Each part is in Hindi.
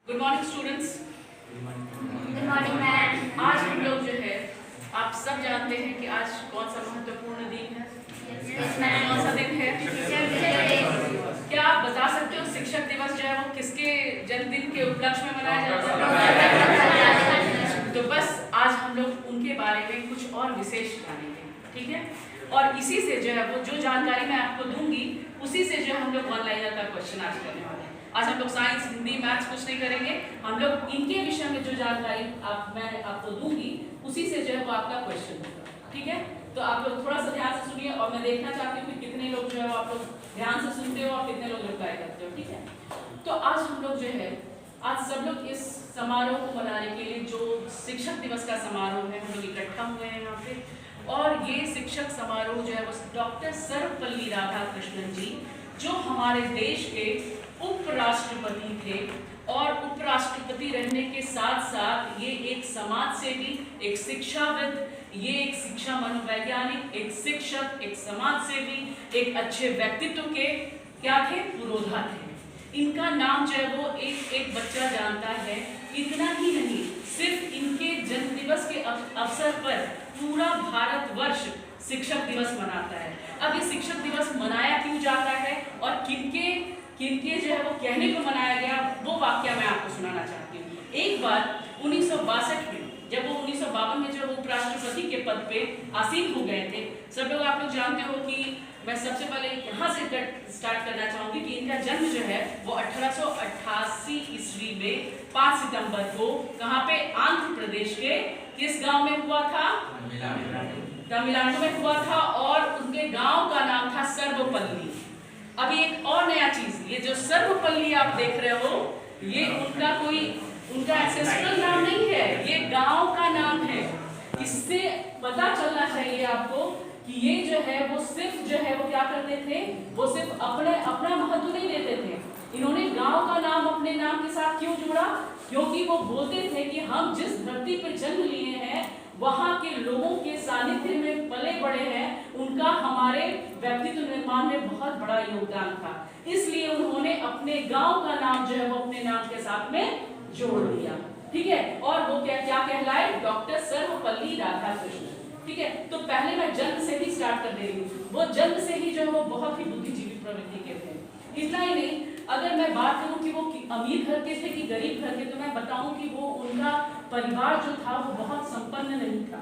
Good morning students. Good morning ma'am. आज हम लोग जो है आप सब जानते हैं कि आज कौन सा महत्वपूर्ण दिन है। कौन सा दिन है? क्या आप बता सकते हो शिक्षक दिवस जो है वो किसके जन्मदिन के उपलक्ष्य में मनाया जाता है? तो बस आज हम लोग उनके बारे में कुछ और विशेष जानेंगे, ठीक है। और इसी से जो है वो जो जानकारी मैं आपको दूंगी उसी से जो हम लोग ऑनलाइन का क्वेश्चन आज करने वाले हैं। आज हम लोग साइंस, हिंदी, मैथ्स कुछ नहीं करेंगे। हम लोग इनके विषय में जो जानकारी मैं आपको दूंगी उसी से जो है वो आपका क्वेश्चन होगा, ठीक है। तो आप लोग थोड़ा सा ध्यान से सुनिए और मैं देखना चाहती हूँ कि कितने लोग जो है आप लोग ध्यान से सुनते हो और कितने लोग रिप्लाई करते हो, ठीक है। तो आज हम लोग जो है आज सब लोग इस समारोह को मनाने के लिए जो शिक्षक दिवस का समारोह है हम लोग इकट्ठा हुए हैं यहाँ पे। और ये शिक्षक समारोह जो है वो डॉक्टर सर्वपल्ली राधाकृष्णन जी जो हमारे देश के उपराष्ट्रपति थे और उपराष्ट्रपति रहने के साथ साथ ये एक समाज सेवी, एक शिक्षाविद, ये एक शिक्षा मनोवैज्ञानिक, एक शिक्षक, एक समाज सेवी, एक अच्छे व्यक्तित्व के क्या थे, पुरोधा थे। इनका नाम जो है वो एक बच्चा जानता है। इतना ही नहीं, सिर्फ इनके जन्म दिवस के अवसर पर पूरा भारतवर्ष शिक्षक दिवस मनाता है। अब ये शिक्षक दिवस मनाया क्यों जाता है और किनके जो है वो कहने को मनाया गया, वो वाक्य मैं आपको सुनाना चाहती हूँ। एक बार 1962 में जब वो 1952 में जो उपराष्ट्रपति के पद पे आसीन हो गए थे, सब लोग आप लोग जानते हो कि मैं सबसे पहले यहाँ से स्टार्ट करना चाहूंगी कि इनका जन्म जो है वो 1888 ईस्वी में 5 सितंबर को कहाँ पे, आंध्र प्रदेश के किस गांव में हुआ था? तमिलनाडु में हुआ था और उनके गांव का नाम था सर्वपल्ली। अभी एक और नया चीज, ये जो सर्वपल्ली आप देख रहे हो ये उनका एंसेस्ट्रल नाम नहीं है, ये गांव का नाम है। इससे पता चलना चाहिए आपको कि ये जो है वो सिर्फ जो है वो क्या करते थे, वो सिर्फ अपना महत्व नहीं देते थे। इन्होंने गांव का नाम अपने नाम के साथ क्यों जोड़ा? क्योंकि वो बोलते थे कि हम जिस धरती पे जन्म लिए हैं वहां के लोगों के सानिध्य में पले बड़े हैं, उनका हमारे व्यक्तित्व निर्माण में बहुत बड़ा योगदान था। इसलिए उन्होंने अपने गांव का नाम जो है वो अपने नाम के साथ में जोड़ दिया, ठीक है। और वो क्या कहलाए? डॉक्टर सर्वपल्ली राधाकृष्णन, ठीक है। तो पहले मैं जन्म से ही स्टार्ट कर दे रही हूँ। वो जन्म से ही जो है वो बहुत ही बुद्धिजीवी प्रवृत्ति के थे। इतना ही नहीं, अगर मैं बात करूं कि वो अमीर घर के थे कि गरीब घर के, तो मैं बताऊं कि वो उनका परिवार जो था वो बहुत संपन्न नहीं था।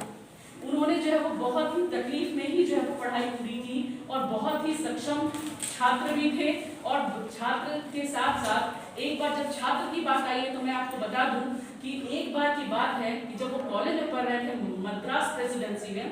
उन्होंने जो है वो बहुत ही तकलीफ में ही जो है वो पढ़ाई पूरी की और बहुत ही सक्षम छात्र भी थे। और छात्र के साथ साथ एक बार जब छात्र की बात आई है तो मैं आपको बता दूं कि एक बार की बात है कि जब वो कॉलेज में पढ़ रहे थे मद्रास प्रेसिडेंसी में,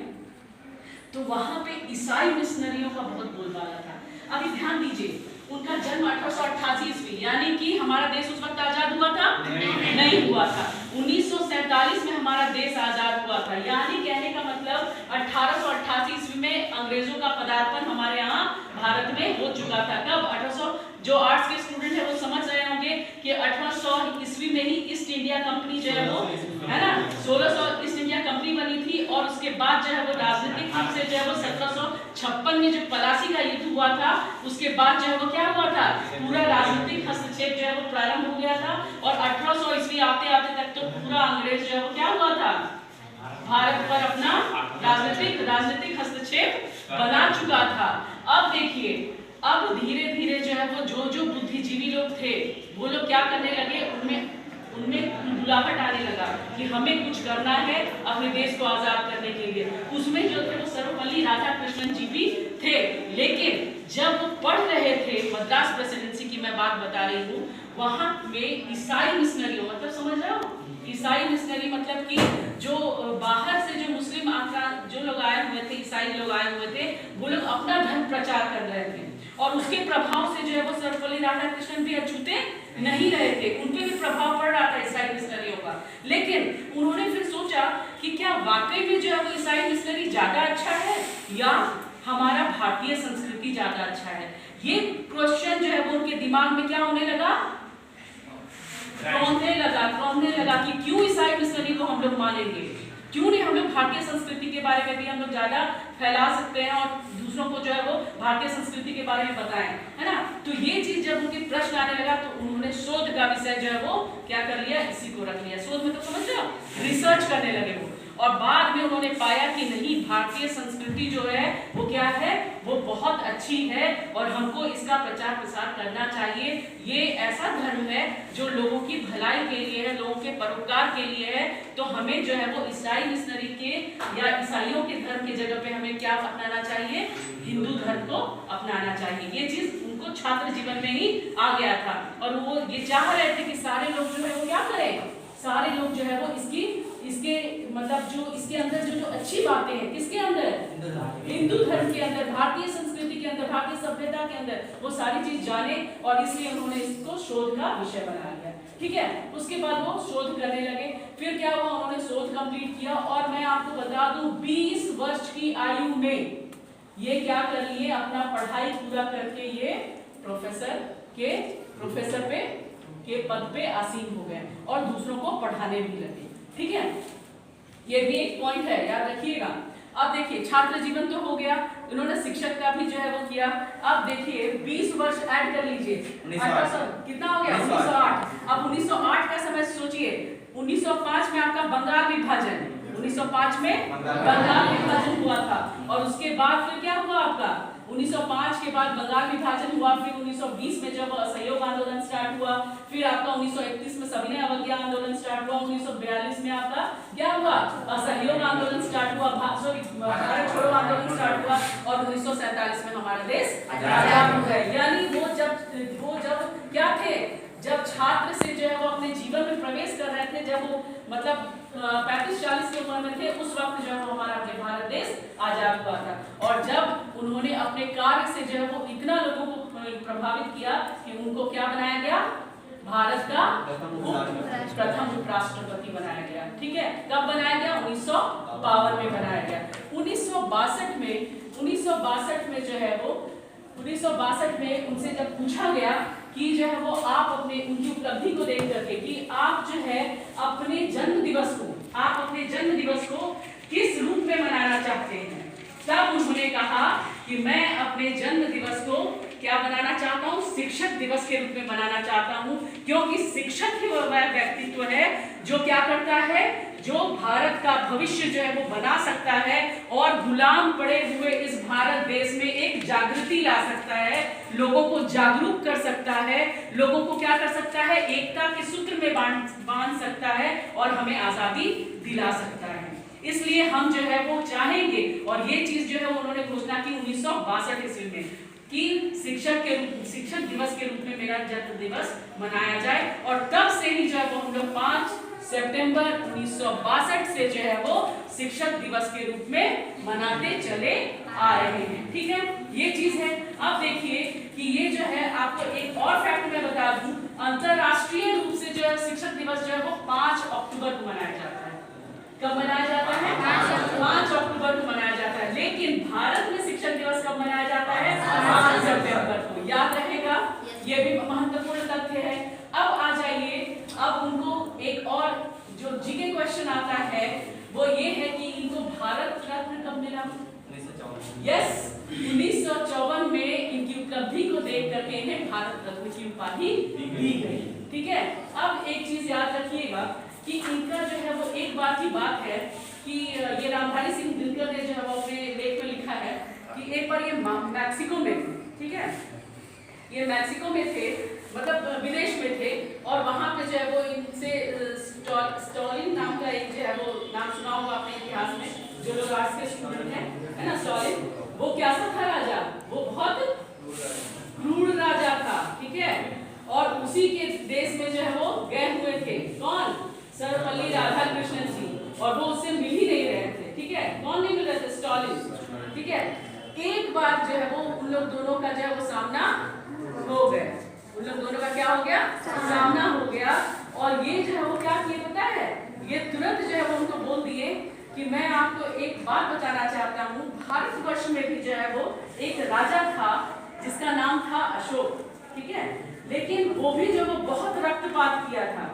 तो वहां पे ईसाई मिशनरियों का बहुत बोलबाला था। अभी ध्यान दीजिए, उनका जन्म 1888 ईस्वी, यानी कि हमारा देश उस वक्त आजाद हुआ था? नहीं हुआ था। 1947 में हमारा देश आजाद हुआ था। यानी कहने का मतलब 1888 ईस्वी में अंग्रेजों का पदार्पण हमारे यहाँ भारत में हो चुका था। कब? 1800। जो आर्ट्स के स्टूडेंट है वो समझ रहे होंगे कि 1800 ईस्वी में ही ईस्ट इंडिया कंपनी जो है वो, है ना, 1600 ईस्ट इंडिया कंपनी बनी थी। और उसके बाद जो है वो राजनीतिक रूप से जो है वो 1756 में जो पलासी का युद्ध हुआ था, उसके बाद जो है वो क्या हुआ था, पूरा राजनीतिक हस्तक्षेप जो है वो प्रारंभ हो गया था। और 1800 ईस्वी आते आते तक तो पूरा अंग्रेज जो है वो क्या हुआ था, भारत पर अपना राजनीतिक हस्तक्षेप बना चुका था। अब देखिए, अब धीरे धीरे जो है वो जो बुद्धिजीवी लोग थे वो लोग क्या करने लगे, उनमें बुलाहट आने लगा कि हमें कुछ करना है अपने देश को आजाद करने के लिए। उसमें जो थे वो सर्वपल्ली राधाकृष्णन जी भी थे। लेकिन जब वो पढ़ रहे थे, मद्रास प्रेसिडेंसी की मैं बात बता रही हूँ, वहां में ईसाई मिशनरियों, मतलब समझ रहे हो, ईसाई मिशनरी मतलब कि जो बाहर से जो मुस्लिम जो लोग आए हुए थे, ईसाई लोग आए हुए थे, वो लोग अपना धर्म प्रचार कर रहे थे। और उसके प्रभाव से जो है वो सर्वपल्ली राधाकृष्णन भी अछूते नहीं रहे थे, उनपे भी प्रभाव पड़ रहा था ईसाई मिशनरियों का। लेकिन उन्होंने फिर सोचा कि क्या वाकई में जो है वो ईसाई मिशनरी ज्यादा अच्छा है या हमारा भारतीय संस्कृति ज्यादा अच्छा है? ये क्वेश्चन जो है वो उनके दिमाग में क्या होने लगा, क्रॉमने लगा कि क्यों ईसाई मिशनरी को हम लोग मानेंगे, क्यों नहीं हम लोग भारतीय संस्कृति के बारे में भी हम लोग ज्यादा फैला सकते हैं और दूसरों को जो है वो भारतीय संस्कृति के बारे में बताएं, है ना। तो ये चीज जब उनके प्रश्न आने लगा तो उन्होंने शोध का विषय जो है वो क्या कर इसी को रख लिया। शोध मतलब समझ रहे हो, रिसर्च करने लगे वो, और बाद में उन्होंने पाया कि नहीं, भारतीय संस्कृति जो है वो क्या है, वो बहुत अच्छी है और हमको इसका प्रचार प्रसार करना चाहिए। ये ऐसा धर्म है जो लोगों की भलाई के लिए है, लोगों के परोपकार के लिए है। तो हमें जो है वो ईसाई मिशनरी के या ईसाइयों के धर्म की जगह पे हमें क्या अपनाना चाहिए, हिंदू धर्म को अपनाना चाहिए। ये चीज उनको छात्र जीवन में ही आ गया था और वो ये चाह रहे थे कि सारे लोग जो है वो क्या करें, सारे लोग जो है वो इसके मतलब जो इसके अंदर जो अच्छी बातें हैं, किसके अंदर, हिंदू धर्म के अंदर, भारतीय संस्कृति के अंदर, भारतीय सभ्यता के अंदर, वो सारी चीज जाने, और इसलिए उन्होंने इसको शोध का विषय बना लिया। ठीक है, उसके बाद वो शोध करने लगे। फिर क्या हुआ, उन्होंने शोध कंप्लीट किया और मैं आपको बता दूं 20 वर्ष की आयु में ये क्या कर लिए, अपना पढ़ाई पूरा करके ये प्रोफेसर के पद पे आसीन हो गए और दूसरों को पढ़ाने भी लगे। ठीक है, ये भी एक पॉइंट है, याद रखिएगा। अब देखिए छात्र जीवन तो हो गया, उन्होंने शिक्षक का भी जो है वो किया। अब देखिए 20 वर्ष ऐड कर लीजिए, कितना हो गया, 1908। अब 1908 का समय सोचिए, 1905 में आपका बंगाल विभाजन, 1905 में बंगाल विभाजन हुआ था, और उसके बाद फिर क्या हुआ आपका, 1905 के बाद बंगाल विभाजन हुआ, फिर 1920 में जब असहयोग आंदोलन स्टार्ट हुआ, फिर आपका 1931 में सविनय अवज्ञा आंदोलन स्टार्ट हुआ, 1942 में आपका क्या हुआ, असहयोग आंदोलन स्टार्ट हुआ, भारत छोड़ो आंदोलन स्टार्ट हुआ, और 1947 में हमारा देश आजाद हो गया। यानी वो जब क्या थे, जब छात्र से जो है वो अपने जीवन में प्रवेश कर रहे थे, जब वो मतलब 35-40 की उम्र में थे, उस वक्त जो है वो हमारा भारत देश आजाद हुआ था। और जब उन्होंने अपने कार्य से जो है वो इतना लोगों को प्रभावित किया कि उनको क्या बनाया गया, भारत का प्रथम उपराष्ट्रपति बनाया गया। ठीक है, कब बनाया गया, 1952 में बनाया गया। 1962 में जो है वो 1962 में उनसे जब पूछा गया कि जो है वो आप अपने उनकी उपलब्धि को देख करके कि आप जो है अपने जन्म दिवस को किस रूप में मनाना चाहते हैं, तब उन्होंने कहा कि मैं अपने जन्म दिवस को क्या बनाना चाहता हूँ, शिक्षक दिवस के रूप में मनाना चाहता हूँ, क्योंकि शिक्षक ही वह व्यक्तित्व है जो क्या करता है, जो भारत का भविष्य जो है वो बना सकता है और गुलाम पड़े हुए इस भारत देश में एक जागृति ला सकता है, लोगों को जागरूक कर सकता है, लोगों को क्या कर सकता है, एकता के सूत्र में बांध सकता है और हमें आजादी दिला सकता है। इसलिए हम जो है वो चाहेंगे, और ये चीज जो है उन्होंने घोषणा की 1962 ईस्वी में कि शिक्षक दिवस के रूप में मेरा जन्म दिवस मनाया जाए, और तब से ही जो है वो हम लोग 5 सितंबर 1962 से जो है वो शिक्षक दिवस के रूप में मनाते चले आ रहे हैं। ठीक है, ये चीज है। अब देखिए कि ये जो है आपको एक और फैक्ट मैं बता दूं, अंतरराष्ट्रीय रूप से जो है शिक्षक दिवस जो है वो 5 अक्टूबर को मनाया जाता है। कब मनाया जाता है, 5 अक्टूबर को मनाया जाता है, लेकिन भारत में शिक्षक दिवस कब मनाया जाता है, 5 सितंबर को। याद रहेगा, ये भी महत्वपूर्ण तथ्य है। अब आ जाइए, अब उनको एक और जो जीके क्वेश्चन आता है वो ये है कि इनको भारत रत्न कब मिला, 1954 में इनकी उपलब्धि को देख करके इन्हें भारत रत्न की उपाधि दी गई। ठीक है, अब एक चीज याद रखिएगा कि इनका जो है वो एक बार की बात है कि ये रामधारी सिंह दिनकर ने जो है वो अपने लेख में लिखा है कि एक बार ये मैक्सिको में, ठीक है, ये मैक्सिको में थे, मतलब विदेश में थे, और वहां पे जो है वो इनसे स्टॉलिन नाम का एक जो है वो नाम सुना होगा अपने इतिहास में, जो लोग आज के स्टूडेंट हैं, है ना, स्टॉलिन, वो कैसा था राजा, वो बहुत क्रूर राजा था। ठीक है, और उसी के देश में जो है वो गए हुए थे, कौन, सर्वपल्ली राधाकृष्णन जी, और वो उससे मिल ही नहीं रहे थे। ठीक है, कौन नहीं मिल रहे थे, स्टॉलिन। ठीक है, एक बार जो है वो उन लोग दोनों का जो है वो सामना हो गया, उन लोग दोनों का क्या हो गया, सामना हो गया, और ये जो है वो क्या किए पता है, ये तुरंत जो है वो उनको बोल दिए कि मैं आपको एक बात बताना चाहता हूँ, भारतवर्ष में भी जो है वो एक राजा था जिसका नाम था अशोक। ठीक है, लेकिन वो भी जो वो बहुत रक्तपात किया था,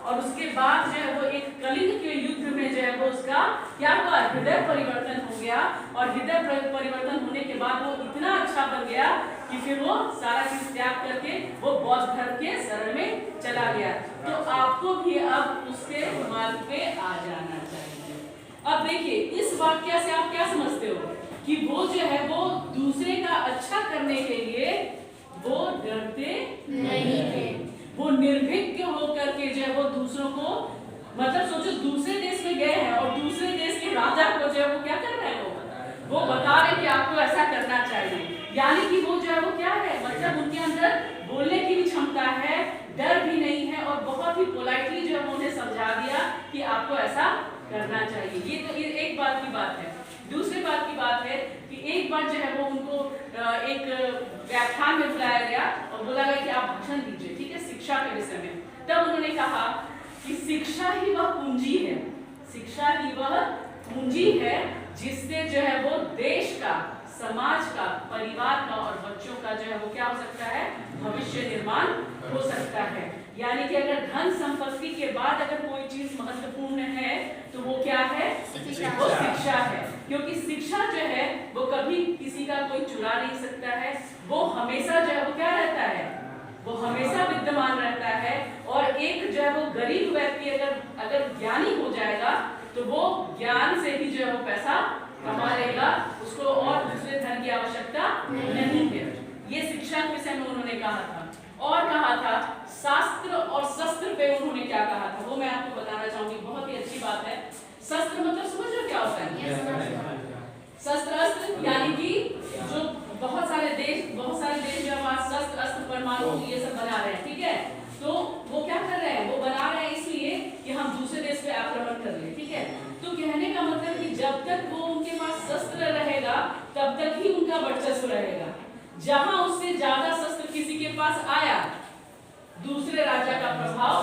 और उसके बाद जो है वो एक कलिंग के युद्ध में जो है वो उसका क्या हुआ, हृदय परिवर्तन हो गया, और हृदय परिवर्तन होने के बाद वो इतना अच्छा बन गया कि फिर वो सारा चीज त्याग करके वो बौद्ध धर्म के शरण में चले समझा गया, तो आपको भी अब उसके मार्ग पे आ जाना चाहिए। अब देखिए इस वाक्य से आप क्या समझते हो कि वो जो है वो दूसरे का अच्छा करने के लिए वो डरते नहीं थे, वो निर्भीक होकर के जो है वो दूसरों को, मतलब सोचो दूसरे देश में गए हैं और दूसरे देश के राजा को जो है वो क्या कर रहे हैं, वो बता रहे कि आपको ऐसा करना चाहिए। यानी कि वो जो है वो क्या है, मतलब उनके अंदर बोलने की भी क्षमता है, डर भी नहीं है, और बहुत ही पोलाइटली जो है उन्हें समझा दिया कि आपको ऐसा करना चाहिए। ये तो ये एक बात की बात है। दूसरी बात की बात है कि एक बार जो है वो उनको एक व्याख्यान में बुलाया गया और बोला गया कि आप भाषण दीजिए, ठीक है, शिक्षा के विषय में। तब उन्होंने कहा कि शिक्षा ही वह पूंजी है, शिक्षा ही वह पूंजी है जिससे जो है वो देश का, समाज का, परिवार का और बच्चों का जो है वो क्या हो सकता है, भविष्य निर्माण हो सकता है। यानी कि अगर धन संपत्ति के बाद अगर कोई चीज महत्वपूर्ण है तो वो क्या है, वो शिक्षा है। क्योंकि शिक्षा जो है वो कभी किसी का कोई चुरा नहीं सकता है, वो हमेशा जो है वो क्या रहता है, वो हमेशा विद्यमान रहता है। और एक जो है वो गरीब व्यक्ति अगर ज्ञानी हो जाएगा तो वो ज्ञान से ही जो है वो पैसा कमा लेगा, उसको और दूसरे धन की आवश्यकता नहीं है। ये शिक्षा के विषय में उन्होंने कहा था। और कहा था शास्त्र और शस्त्र पे उन्होंने क्या कहा था वो मैं आपको बताना चाहूंगी, बहुत ही अच्छी बात है। शस्त्र मतलब समझ रहे हो क्या होता है, शस्त्र अस्त्र, यानी कि जो बहुत सारे देश जो हमारे शस्त्र अस्त्र परमाणु ये सब बना रहे हैं, ठीक है, तो वो क्या कर रहे हैं, वो बना रहे हैं इसलिए कि हम दूसरे देश पे आक्रमण कर ले, ठीक है। तो कहने का मतलब कि जब तक वो उनके पास शस्त्र रहेगा तब तक ही उनका वर्चस्व रहेगा। जहां उससे ज्यादा शस्त्र किसी के पास आया दूसरे राजा का प्रभाव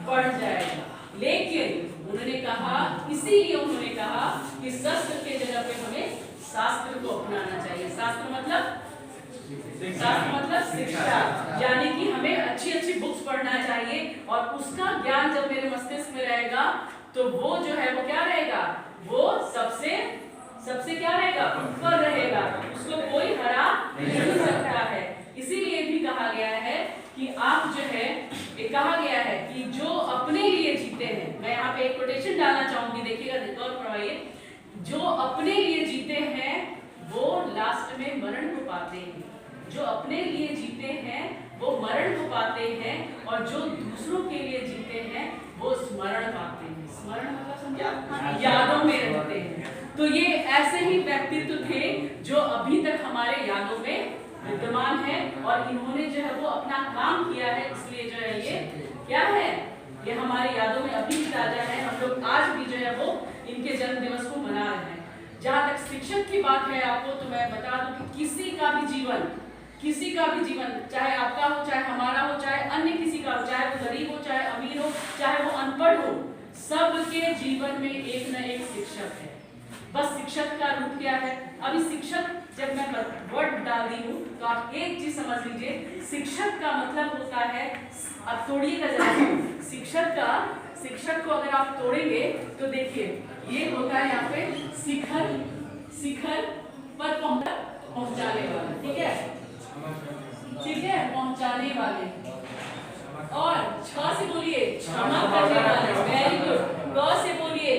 बढ़ जाएगा। लेकिन उन्होंने कहा, इसीलिए उन्होंने कहा कि शस्त्र के जगह पे हमें शास्त्र को अपनाना चाहिए। शास्त्र मतलब शिक्षा, यानी कि हमें अच्छी अच्छी बुक्स पढ़ना चाहिए और उसका ज्ञान जब मेरे मस्तिष्क में रहेगा तो वो जो है वो क्या रहेगा, वो सबसे क्या रहेगा, ऊपर रहेगा, उसको कोई हरा नहीं सकता है। इसीलिए भी कहा गया है कि आप जो है, कहा गया है कि जो अपने लिए जीते हैं, मैं यहाँ पे एक कोटेशन डालना चाहूंगी, देखिएगा, गौर फरमाइए, जो अपने लिए जीते हैं वो लास्ट में मरण को पाते हैं, जो अपने लिए जीते हैं वो मरण को पाते हैं, और जो दूसरों के लिए जीते हैं वो स्मरण पाते हैं। स्मरण मतलब समझा, यादों में रहते हैं। तो ये ऐसे ही व्यक्तित्व थे जो अभी तक हमारे यादों में विद्यमान है, और इन्होंने जो है वो अपना काम किया है, इसलिए जो है ये क्या है, ये हमारी यादों में अभी भी ताजा है। हम लोग आज भी जो है वो इनके जन्म दिवस को मना रहे हैं। जहाँ तक शिक्षक की बात है आपको, तो मैं बता दूं कि किसी का भी जीवन, चाहे आपका हो, चाहे हमारा हो, चाहे अन्य किसी का हो, चाहे वो गरीब हो, चाहे अमीर हो, चाहे वो अनपढ़ हो, सबके जीवन में एक न एक शिक्षक है। बस शिक्षक का रूप क्या है, अभी शिक्षक जब मैं वर्ड डाल दी हूँ तो आप एक चीज समझ लीजिए, शिक्षक का मतलब होता है, अब तोड़िएगा जरा, शिक्षक को अगर आप तोड़ेंगे तो देखिए ये होता है यहाँ पे शिखर पर पहुंचाने वाला, ठीक है, पहुंचाने वाले। और छ से बोलिए क्षमा करने वाले, वेरी गुड। क से बोलिए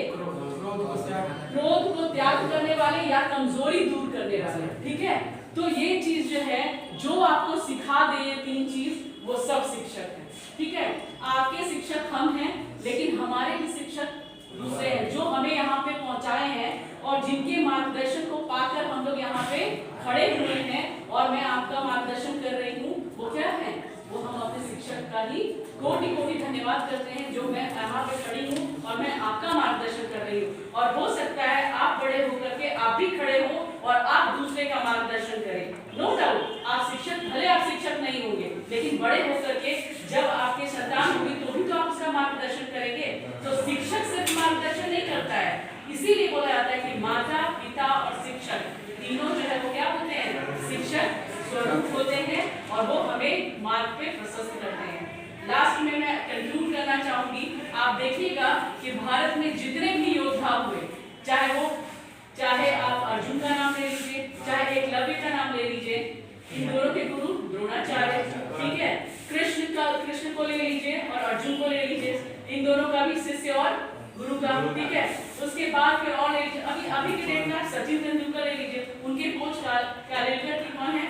क्रोध को त्याग करने वाले या कमजोरी दूर करने वाले, ठीक है। तो ये चीज जो है, जो आपको सिखा दे, तीन चीज, वो सब शिक्षक है, ठीक है। आपके शिक्षक हम हैं, लेकिन हमारे भी शिक्षक दूसरे हैं जो हमें यहाँ पे पहुंचाए हैं, और जिनके मार्गदर्शन को पाकर हम लोग यहाँ पे खड़े हुए हैं, और मैं आपका मार्गदर्शन कर रही हूँ। वो क्या है, वो हम अपने शिक्षक का ही कोटि कोटि धन्यवाद करते हैं, जो मैं यहाँ पे खड़ी हूँ और मैं आपका मार्गदर्शन कर रही हूँ। और हो सकता है आप बड़े होकर के आप भी खड़े हो और आप दूसरे का मार्गदर्शन करें, नो डाउट। आप शिक्षक, भले आप शिक्षक नहीं होंगे, लेकिन बड़े होकर के जब आपके संतान होगी तो भी तो आप उसका मार्गदर्शन करेंगे। तो शिक्षक सिर्फ मार्गदर्शन नहीं करता है, इसीलिए बोला जाता है कि माता, पिता और शिक्षक तीनों जो है वो क्या होते हैं, शिक्षक स्वरूप होते हैं, और वो हमें मार्ग पे प्रशस्त करते हैं। लास्ट में मैं कंक्लूड करना चाहूंगी, आप देखिएगा कि भारत में जितने भी योद्धा हुए, चाहे आप अर्जुन का नाम ले लीजिए, चाहे एकलव्य का नाम ले लीजिए, इन दोनों के गुरु द्रोणाचार्य, ठीक है, कृष्ण को ले लीजिए और इन दोनों का भी शिष्य और गुरु का, ठीक है। उसके बाद फिर और अभी के डेट में सचिन तेंदुलकर ले लीजिए, उनके कोच कालेलकर की कौन है,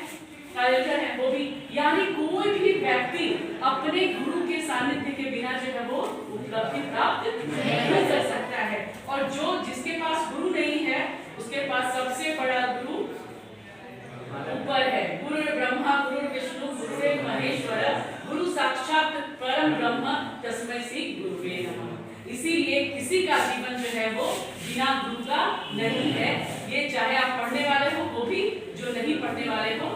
कालेलकर है वो भी। यानी कोई भी व्यक्ति अपने गुरु के सानिध्य के बिना जो है वो उपलब्धि प्राप्त नहीं कर सकता है। और जो जिसके पास गुरु नहीं है उसके पास सबसे बड़ा गुरु ऊपर है। गुरु ब्रह्मा गुरु विष्णु गुरुदेव महेश्वर गुरु साक्षात परम ब्रह्म तस्मै श्री गुरुवे नमः। इसीलिए किसी का जीवन जो है वो बिना गुरु का नहीं है, ये चाहे आप पढ़ने वाले हो वो भी, जो नहीं पढ़ने वाले हो।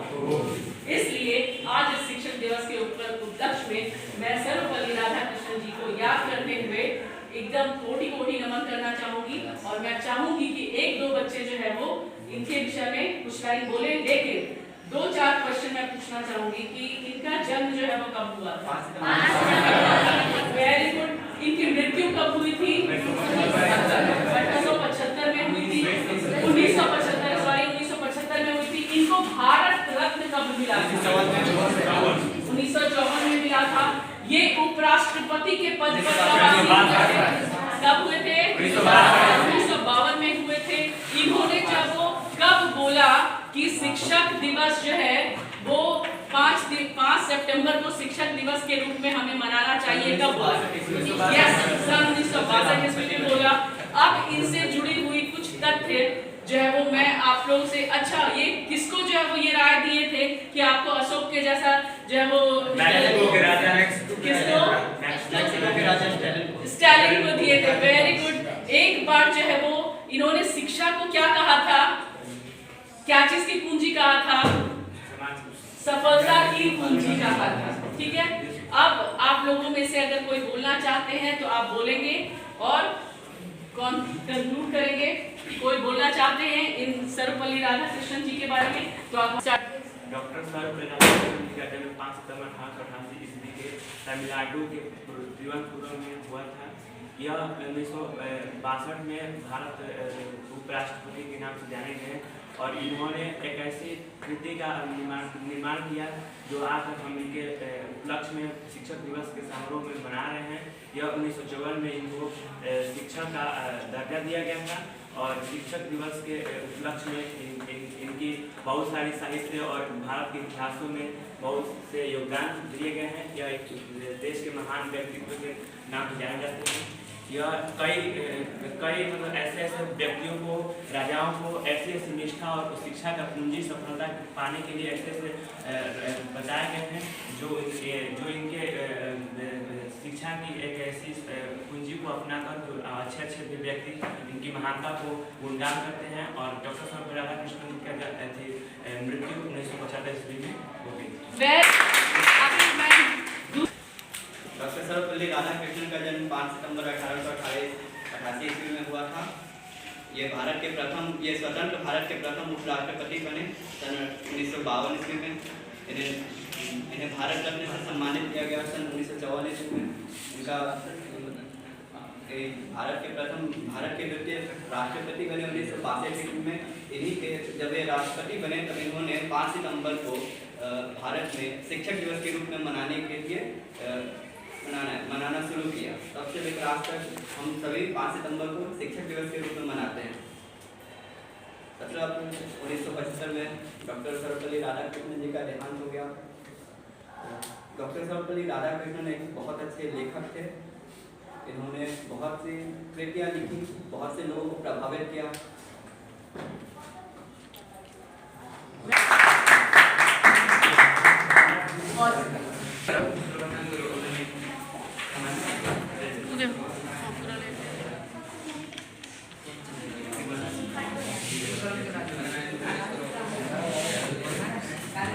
इसलिए आज इस शिक्षक दिवस के उपलक्ष्य में मैं सर्वपल्ली राधाकृष्णन जी को याद करते हुए एकदम कोटि कोटि नमन करना चाहूंगी। और मैं चाहूंगी कि एक दो बच्चे जो है वो इनके विषय में कुछ लाइन बोले, लेकिन 2-4 क्वेश्चन मैं पूछना चाहूंगी कि इनका जन्म जो है वो कब हुआ था? Very good. इनकी मृत्यु कब हुई थी? 1875 में हुई थी, 1975 में हुई थी। इनको भारत रत्न कब मिला था? 1954 में मिला था। ये उपराष्ट्रपति के पद पर कब हुए थे? 1952 में हुए थे। इन्होंने जब वो कब बोला कि शिक्षक दिवस जो है वो 5 सितंबर को शिक्षक दिवस के रूप में हमें मनाना चाहिए, कब बोला? यस, सन 1962 ईस्वी में बोला। अब इनसे जुड़ी हुई कुछ तथ्य जो है वो मैं आप लोगों से, अच्छा ये किसको जो है वो ये राय दिए थे कि आपको अशोक के जैसा जो है वो स्टालिन को दिए थे। Very good. एक बार जो है वो इन्होंने शिक्षा को क्या कहा था, क्या चीज की पूंजी कहा था? सफलता की पूंजी कहा था, ठीक है। अब आप लोगों में से अगर कोई बोलना चाहते हैं तो आप बोलेंगे और कौन कंक्लूड करेंगे? कोई बोलना चाहते हैं इन सर्वपल्ली राधाकृष्णन जी के बारे में तो आप डॉक्टर सर्वपल्ली राधाकृष्णन जी का जन्म 5 सितंबर 1888 ईस्वी के तमिलनाडु के तिरुवनंतपुरम में हुआ था। यह 1962 में भारत उपराष्ट्रपति के नाम से जाने गए और इन्होंने एक ऐसी कृति का निर्माण किया जो आज तक हम इनके उपलक्ष्य में शिक्षक दिवस के समारोह में मना रहे हैं। यह 1954 में इनको शिक्षक का दर्जा दिया गया था और शिक्षक दिवस के उपलक्ष्य में इनकी बहुत सारी साहित्य और भारत के इतिहासों में बहुत से योगदान दिए गए हैं। यह एक देश के महान व्यक्तित्व के नाम से जाने जाते हैं। यह कई मतलब ऐसे व्यक्तियों को, राजाओं को ऐसी निष्ठा और शिक्षा का पूंजी सफलता पाने के लिए ऐसे बताए गए हैं जो इनके शिक्षा की एक ऐसी पूंजी को अपनाकर जो अच्छे व्यक्ति इनकी महानता को गुणगान करते हैं। और डॉक्टर सर्वपल्ली राधाकृष्णन का मृत्यु 1975 ईस्वी में हो गई। डॉक्टर सर्वपल्ली राधाकृष्णन का जन्म 5 सितंबर 1888 ईस्वी में हुआ था। ये स्वतंत्र भारत के प्रथम उपराष्ट्रपति बने सन 1952 ईस्वी में। इन्हें भारत रत्न से सम्मानित किया गया सन 1954 ईस्वी में। इनका भारत के द्वितीय राष्ट्रपति बने 1962 ईस्वी में। इन्हीं के जब ये राष्ट्रपति बने तब इन्होंने 5 सितंबर को भारत में शिक्षक दिवस के रूप में मनाने के लिए मनाना शुरू किया। तब से लेकर आज तक हम सभी 5 सितंबर को शिक्षक दिवस के रूप में मनाते हैं। 17 अप्रैल 1975 में डॉक्टर सर्वपल्ली राधाकृष्णन जी का देहांत हो गया। डॉक्टर सर्वपल्ली राधाकृष्णन एक बहुत अच्छे लेखक थे। इन्होंने बहुत सी कृतियाँ लिखी, बहुत से लोगों को प्रभावित किया।